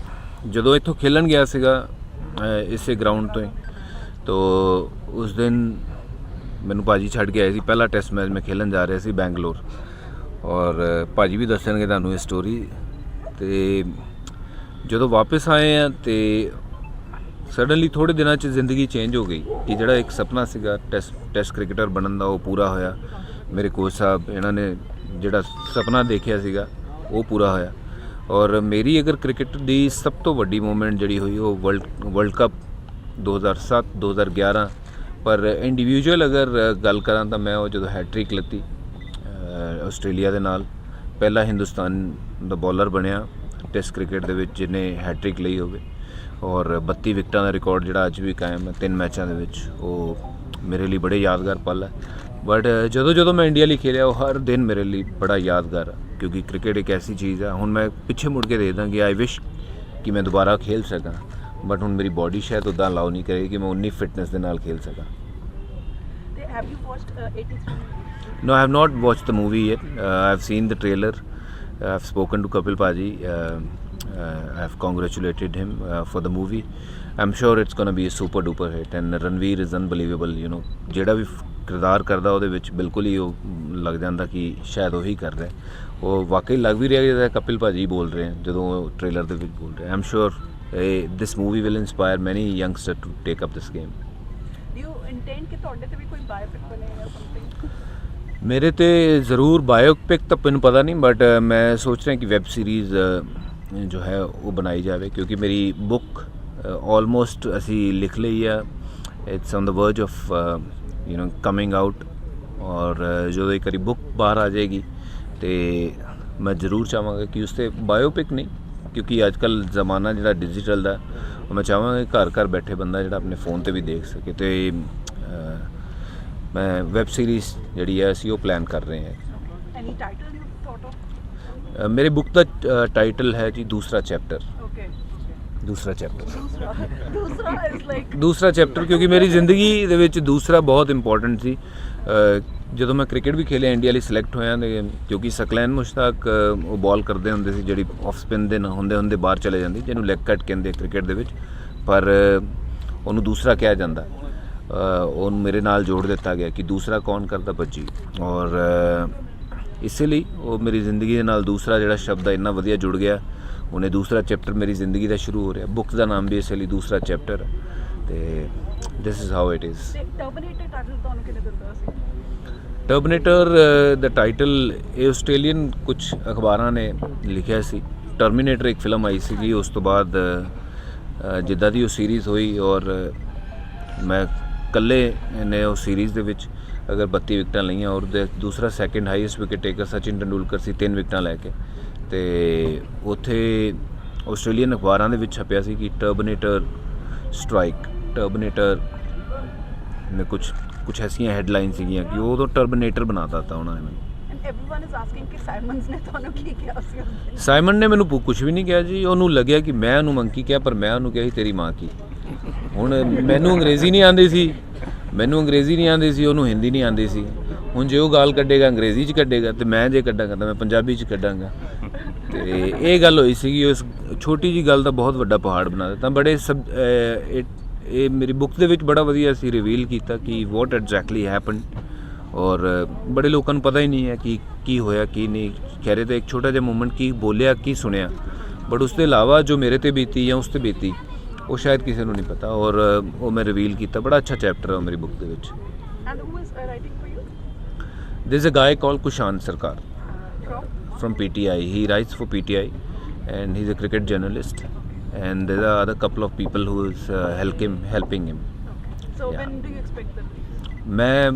ਜਦੋਂ ਇੱਥੋਂ ਖੇਲਣ ਗਿਆ ਸੀਗਾ ਇਸੇ ਗਰਾਊਂਡ ਤੋਂ ਹੀ, ਤੋ ਉਸ ਦਿਨ ਮੈਨੂੰ ਭਾਜੀ ਛੱਡ ਕੇ ਆਏ ਸੀ। ਪਹਿਲਾ ਟੈਸਟ ਮੈਚ ਮੈਂ ਖੇਲਣ ਜਾ ਰਿਹਾ ਸੀ ਬੈਂਗਲੌਰ, ਔਰ ਭਾਜੀ ਵੀ ਦੱਸਣਗੇ ਤੁਹਾਨੂੰ ਇਹ ਸਟੋਰੀ। ਤੇ ਜਦੋਂ ਵਾਪਸ ਆਏ ਆ ਤੇ ਸਡਨਲੀ ਥੋੜ੍ਹੇ ਦਿਨਾਂ 'ਚ ਜ਼ਿੰਦਗੀ ਚੇਂਜ ਹੋ ਗਈ ਕਿ ਜਿਹੜਾ ਇੱਕ ਸੁਪਨਾ ਸੀਗਾ ਟੈਸਟ ਕ੍ਰਿਕਟਰ ਬਣਨ ਦਾ ਉਹ ਪੂਰਾ ਹੋਇਆ। ਮੇਰੇ ਕੋਚ ਸਾਹਿਬ ਇਹਨਾਂ ਨੇ ਜਿਹੜਾ ਸੁਪਨਾ ਦੇਖਿਆ ਸੀਗਾ ਉਹ ਪੂਰਾ ਹੋਇਆ। ਔਰ ਮੇਰੀ ਅਗਰ ਕ੍ਰਿਕਟ ਦੀ ਸਭ ਤੋਂ ਵੱਡੀ ਮੂਮੈਂਟ ਜਿਹੜੀ ਹੋਈ ਉਹ ਵਰਲਡ ਕੱਪ 2007 2011। ਪਰ ਇੰਡੀਵਿਜੂਅਲ ਅਗਰ ਗੱਲ ਕਰਾਂ ਤਾਂ ਮੈਂ ਉਹ ਜਦੋਂ ਹੈਟ੍ਰਿਕ ਲੱਤੀ ਆਸਟ੍ਰੇਲੀਆ ਦੇ ਨਾਲ, ਪਹਿਲਾ ਹਿੰਦੁਸਤਾਨ ਦਾ ਬੋਲਰ ਬਣਿਆ ਟੈਸਟ ਕ੍ਰਿਕਟ ਦੇ ਵਿੱਚ ਜਿਹਨੇ ਹੈਟ੍ਰਿਕ ਲਈ ਹੋਵੇ, ਔਰ 32 ਵਿਕਟਾਂ ਦਾ ਰਿਕਾਰਡ ਜਿਹੜਾ ਅੱਜ ਵੀ ਕਾਇਮ ਹੈ 3 ਮੈਚਾਂ ਦੇ ਵਿੱਚ, ਉਹ ਮੇਰੇ ਲਈ ਬੜੇ ਯਾਦਗਾਰ ਪਲ ਹੈ। ਬਟ ਜਦੋਂ ਮੈਂ ਇੰਡੀਆ ਲਈ ਖੇਲਿਆ ਉਹ ਹਰ ਦਿਨ ਮੇਰੇ ਲਈ ਬੜਾ ਯਾਦਗਾਰ ਹੈ, ਕਿਉਂਕਿ ਕ੍ਰਿਕਟ ਇੱਕ ਐਸੀ ਚੀਜ਼ ਹੈ। ਹੁਣ ਮੈਂ ਪਿੱਛੇ ਮੁੜ ਕੇ ਦੇਖਦਾ ਕਿ ਆਈ ਵਿਸ਼ ਕਿ ਮੈਂ ਦੁਬਾਰਾ ਖੇਲ ਸਕਾਂ, ਬਟ ਹੁਣ ਮੇਰੀ ਬੋਡੀ ਸ਼ਾਇਦ ਉੱਦਾਂ ਅਲਾਉ ਨਹੀਂ ਕਰੇਗੀ ਕਿ ਮੈਂ ਉਨੀ ਫਿਟਨੈਸ ਦੇ ਨਾਲ ਖੇਲ ਸਕਾਂ। ਤੇ have you watched 83? No, I have not watched the movie yet. I have seen the trailer. I have spoken to Kapil Paji. I have congratulated him for the movie. I'm sure it's going to be a super duper hit. And Ranveer is unbelievable. You know, ਜਿਹੜਾ ਵੀ ਕਿਰਦਾਰ ਕਰਦਾ ਉਹਦੇ ਵਿੱਚ ਬਿਲਕੁਲ ਹੀ ਉਹ ਲੱਗ ਜਾਂਦਾ ਕਿ ਸ਼ਾਇਦ ਉਹੀ ਕਰ ਰਿਹਾ। ਉਹ ਵਾਕਈ ਲੱਗ ਵੀ ਰਿਹਾ ਜਿਵੇਂ ਕਪਿਲ ਭਾਜੀ ਬੋਲ ਰਹੇ ਹਨ ਜਦੋਂ ਉਹ ਟ੍ਰੇਲਰ ਦੇ ਵਿੱਚ ਬੋਲ ਰਹੇ। I'm sure this movie will inspire many youngsters to take up this game. Do you intend ਕਿ ਤੁਹਾਡੇ ਤੇ ਵੀ ਕੋਈ ਬਾਇਓਪਿਕ ਬਣੇ ਜਾਂ ਸਮਥਿੰਗ? ਮੇਰੇ ਤੇ ਜ਼ਰੂਰ ਬਾਇਓਪਿਕ ਤਾਂ ਮੈਨੂੰ ਪਤਾ ਨਹੀਂ, ਬਟ ਮੈਂ ਸੋਚ ਰਿਹਾ ਕਿ ਵੈਬ ਸੀਰੀਜ਼ ਜੋ ਹੈ ਉਹ ਬਣਾਈ ਜਾਵੇ, ਕਿਉਂਕਿ ਮੇਰੀ ਬੁੱਕ ਆਲਮੋਸਟ ਅਸੀਂ ਲਿਖ ਲਈ ਆ। It's on the Braj of coming out, ਔਰ ਜਦੋਂ ਇੱਕ ਵਾਰੀ ਬੁੱਕ ਬਾਹਰ ਆ ਜਾਏਗੀ ਤੇ ਮੈਂ ਜ਼ਰੂਰ ਚਾਹਾਂਗਾ ਕਿ ਉਸ 'ਤੇ ਬਾਇਓਪਿਕ ਨਹੀਂ, ਕਿਉਂਕਿ ਅੱਜ ਕੱਲ੍ਹ ਜ਼ਮਾਨਾ ਜਿਹੜਾ ਡਿਜੀਟਲ ਦਾ, ਉਹ ਮੈਂ ਚਾਹਾਂਗਾ ਘਰ ਘਰ ਬੈਠੇ ਬੰਦਾ ਜਿਹੜਾ ਆਪਣੇ ਫ਼ੋਨ 'ਤੇ ਵੀ ਦੇਖ ਸਕੇ। ਅਤੇ ਮੈਂ ਵੈਬ ਸੀਰੀਜ਼ ਜਿਹੜੀ ਹੈ ਅਸੀਂ ਉਹ ਪਲਾਨ ਕਰ ਰਹੇ ਹਾਂ। ਐਨੀ ਟਾਈਟਲ ਯੂ ਥੌਟ ਆਫ? ਮੇਰੇ ਬੁੱਕ ਦਾ ਟਾਈਟਲ ਹੈ ਜੀ ਦੂਸਰਾ ਚੈਪਟਰ। ਓਕੇ, ਦੂਸਰਾ ਚੈਪਟਰ ਦੂਸਰਾ ਇਜ਼ ਲਾਈਕ ਦੂਸਰਾ ਚੈਪਟਰ, ਕਿਉਂਕਿ ਮੇਰੀ ਜ਼ਿੰਦਗੀ ਦੇ ਵਿੱਚ ਦੂਸਰਾ ਬਹੁਤ ਇੰਪੋਰਟੈਂਟ ਸੀ। ਜਦੋਂ ਮੈਂ ਕ੍ਰਿਕਟ ਵੀ ਖੇਲਿਆ, ਇੰਡੀਆ ਲਈ ਸਿਲੈਕਟ ਹੋਇਆ, ਤੇ ਕਿਉਂਕਿ ਸਕਲੈਨ ਮੁਸ਼ਤਾਕ ਉਹ ਬਾਲ ਕਰਦੇ ਹੁੰਦੇ ਸੀ ਜਿਹੜੀ ਆਫ ਸਪਿਨ ਦੇ ਹੁੰਦੇ ਬਾਹਰ ਚਲੇ ਜਾਂਦੀ, ਜਿਹਨੂੰ ਲੈਗ ਕੱਟ ਕਹਿੰਦੇ ਕ੍ਰਿਕਟ ਦੇ ਵਿੱਚ, ਪਰ ਉਹਨੂੰ ਦੂਸਰਾ ਕਿਹਾ ਜਾਂਦਾ। ਉਹਨੂੰ ਮੇਰੇ ਨਾਲ ਜੋੜ ਦਿੱਤਾ ਗਿਆ ਕਿ ਦੂਸਰਾ ਕੌਣ ਕਰਦਾ ਭੱਜੀ, ਔਰ ਇਸੇ ਲਈ ਉਹ ਮੇਰੀ ਜ਼ਿੰਦਗੀ ਦੇ ਨਾਲ ਦੂਸਰਾ ਜਿਹੜਾ ਸ਼ਬਦ ਹੈ ਇੰਨਾ ਵਧੀਆ ਜੁੜ ਗਿਆ। ਉਹਨੇ ਦੂਸਰਾ ਚੈਪਟਰ ਮੇਰੀ ਜ਼ਿੰਦਗੀ ਦਾ ਸ਼ੁਰੂ ਹੋ ਰਿਹਾ। ਬੁੱਕ ਦਾ ਨਾਮ ਵੀ ਇਸੇ ਲਈ ਦੂਸਰਾ ਚੈਪਟਰ, ਅਤੇ this is how it is. Terminator title ਤੁਹਾਨੂੰ ਕਿਹਨੇ ਦਿੱਤਾ ਸੀ? ਟਰਮੀਨੇਟਰ ਦਾ ਟਾਈਟਲ ਇਹ ਆਸਟ੍ਰੇਲੀਅਨ ਕੁਝ ਅਖਬਾਰਾਂ ਨੇ ਲਿਖਿਆ ਸੀ। ਟਰਮੀਨੇਟਰ ਇੱਕ ਫਿਲਮ ਆਈ ਸੀਗੀ, ਉਸ ਤੋਂ ਬਾਅਦ ਜਿੱਦਾਂ ਦੀ ਉਹ ਸੀਰੀਜ਼ ਹੋਈ, ਔਰ ਮੈਂ ਇਕੱਲੇ ਨੇ ਉਹ ਸੀਰੀਜ਼ ਦੇ ਵਿੱਚ ਅਗਰ 32 ਵਿਕਟਾਂ ਲਈਆਂ, ਔਰ ਦੂਸਰਾ second highest wicket taker Sachin Tendulkar ਸੀ 3 ਵਿਕਟਾਂ ਲੈ ਕੇ। ਅਤੇ ਉੱਥੇ ਆਸਟ੍ਰੇਲੀਅਨ ਅਖਬਾਰਾਂ ਦੇ ਵਿੱਚ ਛਪਿਆ ਸੀ ਕਿ ਟਰਮੀਨੇਟਰ ਸਟ੍ਰਾਈਕ, ਟਰਮੀਨੇਟਰ ਨੇ ਕੁਛ ਐਸੀਆਂ ਹੈਡਲਾਈਨ ਸੀਗੀਆਂ ਕਿ ਉਦੋਂ ਟਰਮੀਨੇਟਰ ਬਣਾ ਦਿੱਤਾ ਉਹਨਾਂ ਨੇ ਮੈਨੂੰ। ਐਂਡ एवरीवन इज आस्किंग ਕਿ ਸਾਈਮਨਸ ਨੇ ਤੁਹਾਨੂੰ ਕੀ ਕਿਹਾ ਸੀ ਉਸ ਦਿਨ? ਸਾਈਮਨ ਨੇ ਮੈਨੂੰ ਕੁਝ ਵੀ ਨਹੀਂ ਕਿਹਾ ਜੀ। ਉਹਨੂੰ ਲੱਗਿਆ ਕਿ ਮੈਂ ਉਹਨੂੰ ਮੰਕੀ ਕਿਹਾ, ਪਰ ਮੈਂ ਉਹਨੂੰ ਕਿਹਾ ਸੀ ਤੇਰੀ ਮਾਂ ਕੀ। ਹੁਣ ਮੈਨੂੰ ਅੰਗਰੇਜ਼ੀ ਨਹੀਂ ਆਉਂਦੀ ਸੀ, ਉਹਨੂੰ ਹਿੰਦੀ ਨਹੀਂ ਆਉਂਦੀ ਸੀ। ਹੁਣ ਜੇ ਉਹ ਗਾਲ ਕੱਢੇਗਾ ਅੰਗਰੇਜ਼ੀ 'ਚ ਕੱਢੇਗਾ, ਅਤੇ ਮੈਂ ਜੇ ਕੱਢਾਂਗਾ ਤਾਂ ਮੈਂ ਪੰਜਾਬੀ 'ਚ ਕੱਢਾਂਗਾ। ਅਤੇ ਇਹ ਗੱਲ ਹੋਈ ਸੀਗੀ। ਉਸ ਛੋਟੀ ਜਿਹੀ ਗੱਲ ਦਾ ਬਹੁਤ ਵੱਡਾ ਪਹਾੜ ਬਣਾ ਦਿੱਤਾ। ਬੜੇ ਇਹ ਮੇਰੀ ਬੁੱਕ ਦੇ ਵਿੱਚ ਬੜਾ ਵਧੀਆ ਅਸੀਂ ਰਿਵੀਲ ਕੀਤਾ ਕਿ ਵਾਟ ਐਗਜ਼ੈਕਟਲੀ ਹੈਪਨ, ਔਰ ਬੜੇ ਲੋਕਾਂ ਨੂੰ ਪਤਾ ਹੀ ਨਹੀਂ ਹੈ ਕਿ ਕੀ ਹੋਇਆ ਕੀ ਨਹੀਂ। ਕਹਿ ਰਹੇ ਤਾਂ ਇੱਕ ਛੋਟਾ ਜਿਹਾ ਮੂਮੈਂਟ ਕੀ ਬੋਲਿਆ ਕੀ ਸੁਣਿਆ, ਬਟ ਉਸ ਤੋਂ ਇਲਾਵਾ ਜੋ ਮੇਰੇ 'ਤੇ ਬੀਤੀ ਜਾਂ ਉਸ 'ਤੇ ਬੀਤੀ ਉਹ ਸ਼ਾਇਦ ਕਿਸੇ ਨੂੰ ਨਹੀਂ ਪਤਾ, ਔਰ ਉਹ ਮੈਂ ਰਿਵੀਲ ਕੀਤਾ। ਬੜਾ ਅੱਛਾ ਚੈਪਟਰ ਹੈ ਮੇਰੀ ਬੁੱਕ ਦੇ ਵਿੱਚ। And who is writing for you? There is a guy called Kushan Sarkar From? from PTI. He writes for PTI and he's a cricket journalist. And there are other couple of people who is helping him. So Yeah. when do you expect that? ਮੈਂ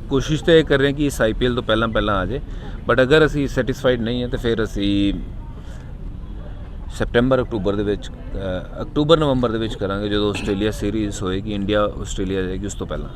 ਕੋਸ਼ਿਸ਼ ਤਾਂ ਇਹ ਕਰ ਰਹੇ ਕਿ ਇਸ IPL ਤੋਂ ਪਹਿਲਾਂ ਆ ਜਾਏ, ਬਟ ਅਗਰ ਅਸੀਂ ਸੈਟੀਸਫਾਈਡ ਨਹੀਂ ਹਾਂ ਤਾਂ ਫਿਰ ਅਸੀਂ ਅਕਤੂਬਰ ਨਵੰਬਰ ਦੇ ਵਿੱਚ ਕਰਾਂਗੇ, ਜਦੋਂ ਆਸਟ੍ਰੇਲੀਆ ਸੀਰੀਜ਼ ਹੋਏਗੀ, ਇੰਡੀਆ ਆਸਟ੍ਰੇਲੀਆ ਜਾਏਗੀ ਉਸ ਤੋਂ ਪਹਿਲਾਂ।